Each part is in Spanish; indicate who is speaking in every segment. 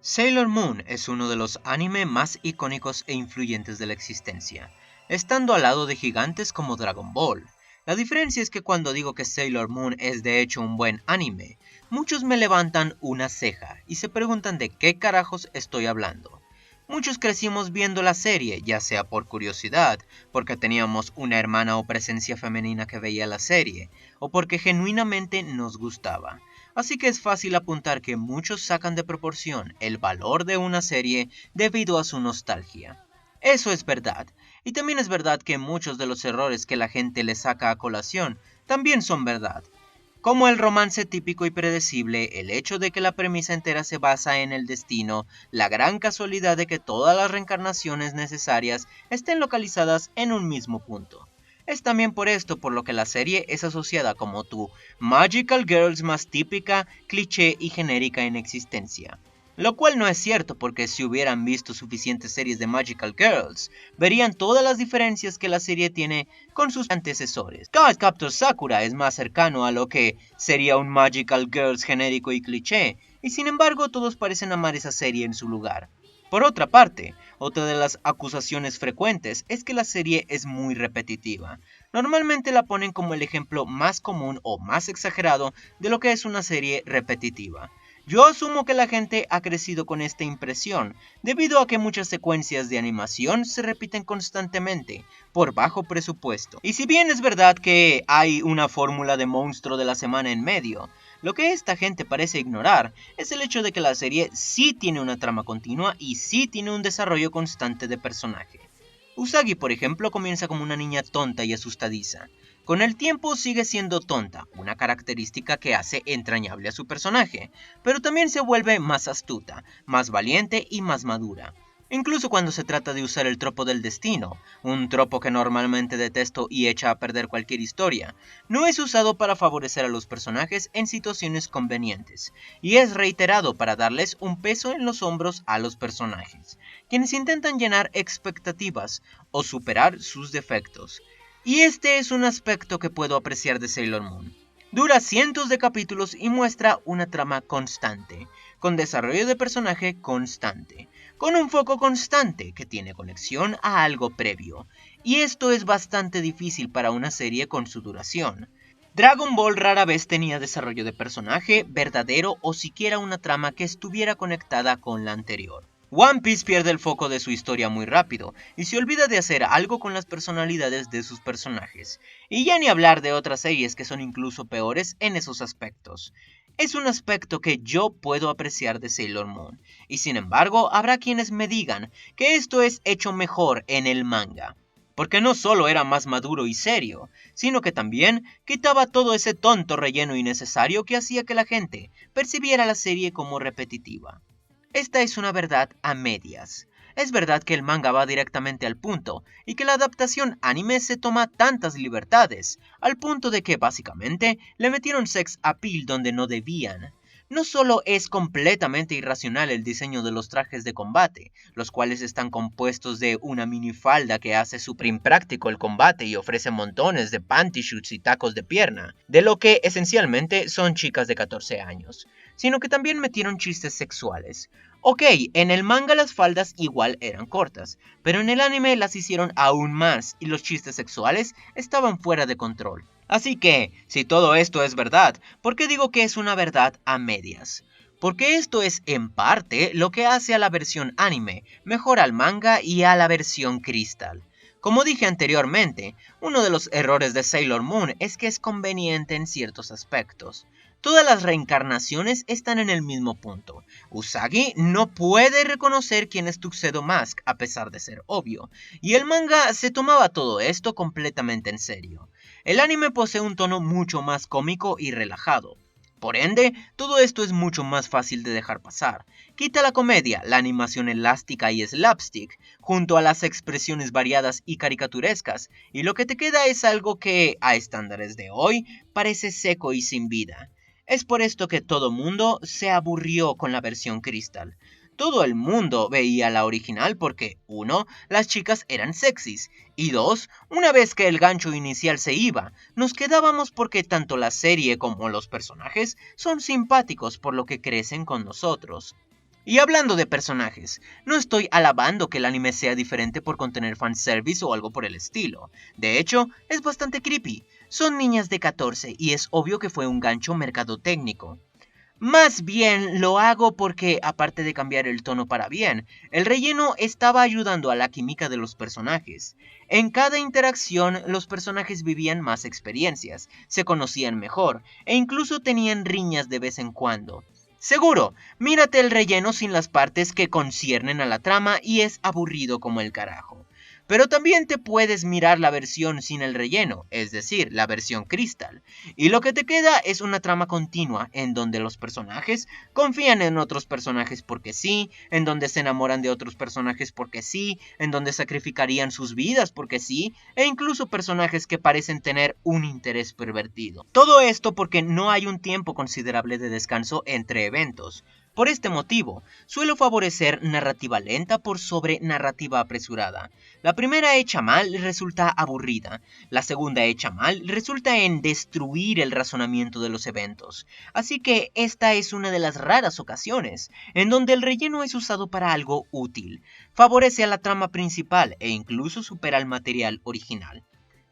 Speaker 1: Sailor Moon es uno de los anime más icónicos e influyentes de la existencia, estando al lado de gigantes como Dragon Ball. La diferencia es que cuando digo que Sailor Moon es de hecho un buen anime, muchos me levantan una ceja y se preguntan de qué carajos estoy hablando. Muchos crecimos viendo la serie, ya sea por curiosidad, porque teníamos una hermana o presencia femenina que veía la serie, o porque genuinamente nos gustaba. Así que es fácil apuntar que muchos sacan de proporción el valor de una serie debido a su nostalgia. Eso es verdad, y también es verdad que muchos de los errores que la gente le saca a colación también son verdad. Como el romance típico y predecible, el hecho de que la premisa entera se basa en el destino, la gran casualidad de que todas las reencarnaciones necesarias estén localizadas en un mismo punto. Es también por esto por lo que la serie es asociada como tu Magical Girls más típica, cliché y genérica en existencia. Lo cual no es cierto porque si hubieran visto suficientes series de Magical Girls, verían todas las diferencias que la serie tiene con sus antecesores. Card Captor Sakura es más cercano a lo que sería un Magical Girls genérico y cliché, y sin embargo todos parecen amar esa serie en su lugar. Por otra parte, otra de las acusaciones frecuentes es que la serie es muy repetitiva. Normalmente la ponen como el ejemplo más común o más exagerado de lo que es una serie repetitiva. Yo asumo que la gente ha crecido con esta impresión, debido a que muchas secuencias de animación se repiten constantemente, por bajo presupuesto. Y si bien es verdad que hay una fórmula de monstruo de la semana en medio, lo que esta gente parece ignorar es el hecho de que la serie sí tiene una trama continua y sí tiene un desarrollo constante de personaje. Usagi, por ejemplo, comienza como una niña tonta y asustadiza. Con el tiempo sigue siendo tonta, una característica que hace entrañable a su personaje, pero también se vuelve más astuta, más valiente y más madura. Incluso cuando se trata de usar el tropo del destino, un tropo que normalmente detesto y echa a perder cualquier historia, no es usado para favorecer a los personajes en situaciones convenientes, y es reiterado para darles un peso en los hombros a los personajes, quienes intentan llenar expectativas o superar sus defectos. Y este es un aspecto que puedo apreciar de Sailor Moon. Dura cientos de capítulos y muestra una trama constante, con desarrollo de personaje constante, con un foco constante que tiene conexión a algo previo, y esto es bastante difícil para una serie con su duración. Dragon Ball rara vez tenía desarrollo de personaje verdadero o siquiera una trama que estuviera conectada con la anterior. One Piece pierde el foco de su historia muy rápido y se olvida de hacer algo con las personalidades de sus personajes, y ya ni hablar de otras series que son incluso peores en esos aspectos. Es un aspecto que yo puedo apreciar de Sailor Moon, y sin embargo habrá quienes me digan que esto es hecho mejor en el manga, porque no solo era más maduro y serio, sino que también quitaba todo ese tonto relleno innecesario que hacía que la gente percibiera la serie como repetitiva. Esta es una verdad a medias. Es verdad que el manga va directamente al punto y que la adaptación anime se toma tantas libertades, al punto de que básicamente le metieron sex appeal donde no debían. No solo es completamente irracional el diseño de los trajes de combate, los cuales están compuestos de una minifalda que hace súper impráctico el combate y ofrece montones de panty shoots y tacos de pierna, de lo que esencialmente son chicas de 14 años, sino que también metieron chistes sexuales. Ok, en el manga las faldas igual eran cortas, pero en el anime las hicieron aún más y los chistes sexuales estaban fuera de control. Así que, si todo esto es verdad, ¿por qué digo que es una verdad a medias? Porque esto es en parte lo que hace a la versión anime mejor al manga y a la versión Crystal. Como dije anteriormente, uno de los errores de Sailor Moon es que es conveniente en ciertos aspectos. Todas las reencarnaciones están en el mismo punto. Usagi no puede reconocer quién es Tuxedo Mask a pesar de ser obvio, y el manga se tomaba todo esto completamente en serio. El anime posee un tono mucho más cómico y relajado. Por ende, todo esto es mucho más fácil de dejar pasar. Quita la comedia, la animación elástica y slapstick, junto a las expresiones variadas y caricaturescas, y lo que te queda es algo que, a estándares de hoy, parece seco y sin vida. Es por esto que todo mundo se aburrió con la versión Crystal. Todo el mundo veía la original porque, 1, las chicas eran sexys, y 2, una vez que el gancho inicial se iba, nos quedábamos porque tanto la serie como los personajes son simpáticos por lo que crecen con nosotros. Y hablando de personajes, no estoy alabando que el anime sea diferente por contener fanservice o algo por el estilo. De hecho, es bastante creepy. Son niñas de 14 y es obvio que fue un gancho mercadotécnico. Más bien lo hago porque, aparte de cambiar el tono para bien, el relleno estaba ayudando a la química de los personajes. En cada interacción, los personajes vivían más experiencias, se conocían mejor, e incluso tenían riñas de vez en cuando. Seguro, mírate el relleno sin las partes que conciernen a la trama y es aburrido como el carajo. Pero también te puedes mirar la versión sin el relleno, es decir, la versión Crystal, y lo que te queda es una trama continua en donde los personajes confían en otros personajes porque sí, en donde se enamoran de otros personajes porque sí, en donde sacrificarían sus vidas porque sí, e incluso personajes que parecen tener un interés pervertido. Todo esto porque no hay un tiempo considerable de descanso entre eventos. Por este motivo, suelo favorecer narrativa lenta por sobre narrativa apresurada. La primera hecha mal resulta aburrida, la segunda hecha mal resulta en destruir el razonamiento de los eventos. Así que esta es una de las raras ocasiones en donde el relleno es usado para algo útil, favorece a la trama principal e incluso supera el material original.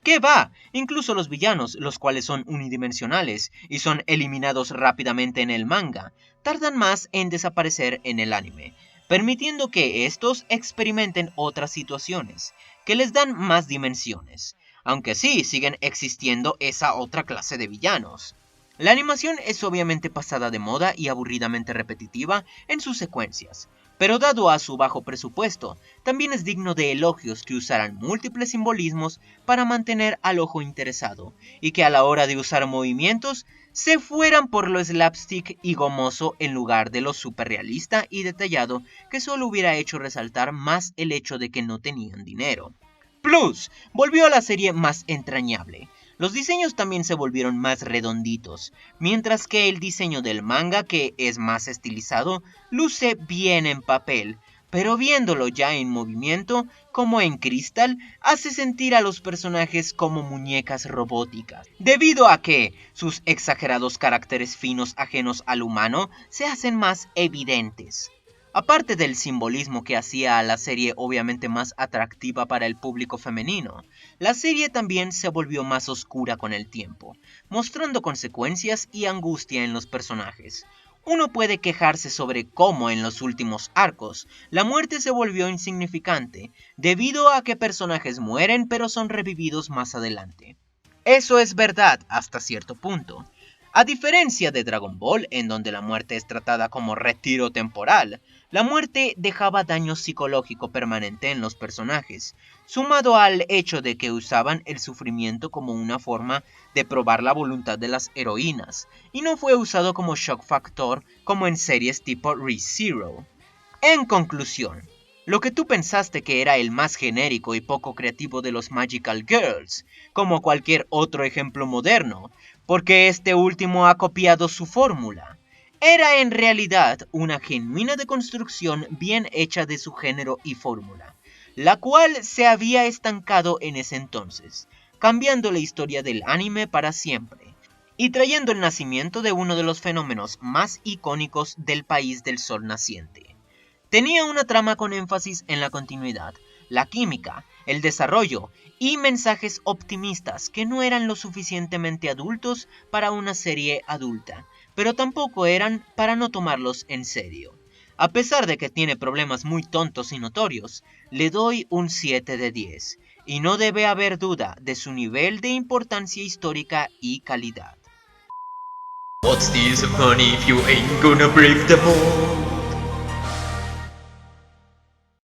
Speaker 1: ¿Qué va? Incluso los villanos, los cuales son unidimensionales y son eliminados rápidamente en el manga, tardan más en desaparecer en el anime, permitiendo que estos experimenten otras situaciones, que les dan más dimensiones, aunque sí siguen existiendo esa otra clase de villanos. La animación es obviamente pasada de moda y aburridamente repetitiva en sus secuencias, pero dado a su bajo presupuesto, también es digno de elogios que usaran múltiples simbolismos para mantener al ojo interesado, y que a la hora de usar movimientos, se fueran por lo slapstick y gomoso en lugar de lo superrealista y detallado que solo hubiera hecho resaltar más el hecho de que no tenían dinero. Plus, volvió a la serie más entrañable. Los diseños también se volvieron más redonditos, mientras que el diseño del manga, que es más estilizado, luce bien en papel, pero viéndolo ya en movimiento, como en Crystal, hace sentir a los personajes como muñecas robóticas, debido a que sus exagerados caracteres finos ajenos al humano se hacen más evidentes. Aparte del simbolismo que hacía a la serie obviamente más atractiva para el público femenino, la serie también se volvió más oscura con el tiempo, mostrando consecuencias y angustia en los personajes. Uno puede quejarse sobre cómo en los últimos arcos la muerte se volvió insignificante, debido a que personajes mueren pero son revividos más adelante. Eso es verdad hasta cierto punto. A diferencia de Dragon Ball, en donde la muerte es tratada como retiro temporal, la muerte dejaba daño psicológico permanente en los personajes, sumado al hecho de que usaban el sufrimiento como una forma de probar la voluntad de las heroínas, y no fue usado como shock factor como en series tipo Re:Zero. En conclusión, lo que tú pensaste que era el más genérico y poco creativo de los Magical Girls, como cualquier otro ejemplo moderno, porque este último ha copiado su fórmula, era en realidad una genuina deconstrucción bien hecha de su género y fórmula, la cual se había estancado en ese entonces, cambiando la historia del anime para siempre, y trayendo el nacimiento de uno de los fenómenos más icónicos del país del sol naciente. Tenía una trama con énfasis en la continuidad, la química, el desarrollo y mensajes optimistas que no eran lo suficientemente adultos para una serie adulta, pero tampoco eran para no tomarlos en serio. A pesar de que tiene problemas muy tontos y notorios, le doy un 7 de 10, y no debe haber duda de su nivel de importancia histórica y calidad.
Speaker 2: What's the use of money if you ain't gonna break the mold?